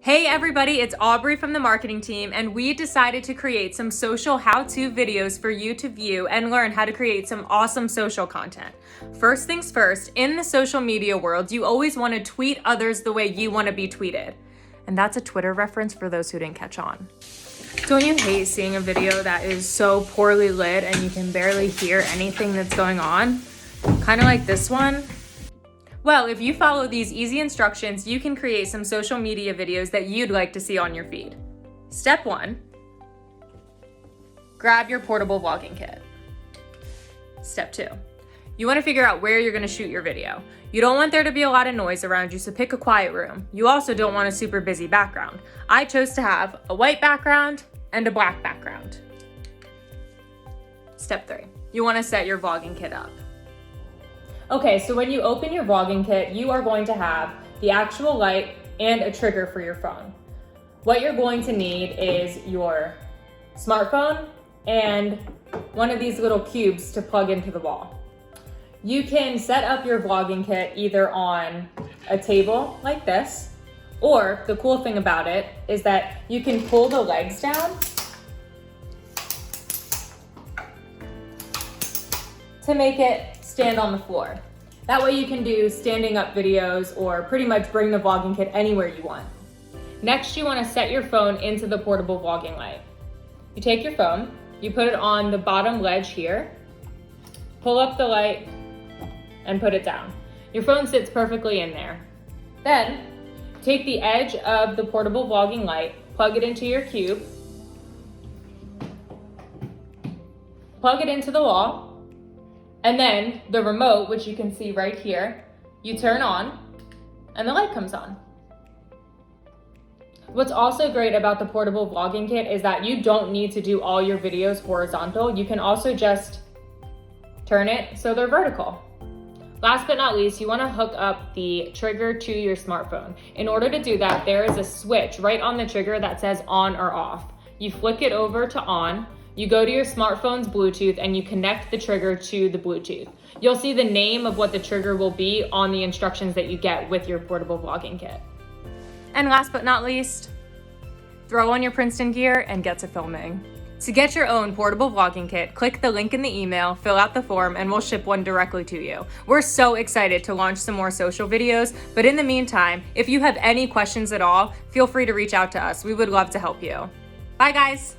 Hey everybody, it's Aubrey from the marketing team, and we decided to create some social how-to videos for you to view and learn how to create some awesome social content. First things first, in the social media world, you always want to tweet others the way you want to be tweeted. And that's a Twitter reference for those who didn't catch on. Don't you hate seeing a video that is so poorly lit and you can barely hear anything that's going on? Kind of like this one. Well, if you follow these easy instructions, you can create some social media videos that you'd like to see on your feed. Step 1, grab your portable vlogging kit. Step 2, you want to figure out where you're going to shoot your video. You don't want there to be a lot of noise around you, so pick a quiet room. You also don't want a super busy background. I chose to have a white background and a black background. Step 3, you want to set your vlogging kit up. Okay, so when you open your vlogging kit, you are going to have the actual light and a trigger for your phone. What you're going to need is your smartphone and one of these little cubes to plug into the wall. You can set up your vlogging kit either on a table like this, or the cool thing about it is that you can pull the legs down to make it stand on the floor. That way you can do standing up videos or pretty much bring the vlogging kit anywhere you want. Next, you want to set your phone into the portable vlogging light. You take your phone, you put it on the bottom ledge here, pull up the light, and put it down. Your phone sits perfectly in there. Then, take the edge of the portable vlogging light, plug it into your cube, plug it into the wall, and then the remote, which you can see right here, you turn on and the light comes on. What's also great about the portable vlogging kit is that you don't need to do all your videos horizontal. You can also just turn it so they're vertical. Last but not least, you want to hook up the trigger to your smartphone. In order to do that, there is a switch right on the trigger that says on or off. You flick it over to on. You go to your smartphone's Bluetooth and you connect the trigger to the Bluetooth. You'll see the name of what the trigger will be on the instructions that you get with your portable vlogging kit. And last but not least, throw on your Princeton gear and get to filming. To get your own portable vlogging kit, click the link in the email, fill out the form, and we'll ship one directly to you. We're so excited to launch some more social videos, but in the meantime, if you have any questions at all, feel free to reach out to us. We would love to help you. Bye guys.